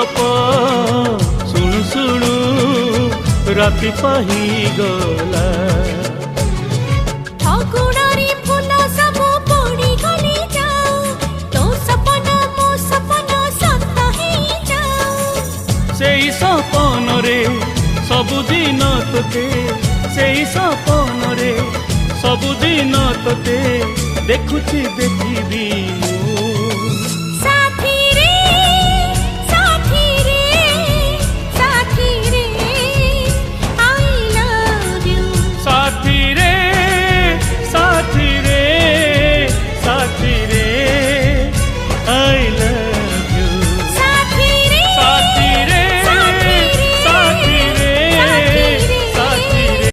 गप शुणु शुणु राति पाही गला। फागुणारी फूल सब पड़ी गली जाओ, तो सपना मो सपना सत ही जाओ। सेई सपन रे सबुदिन तोते, सेई सपन रे सबुदिन तोते देखुची देखिबी।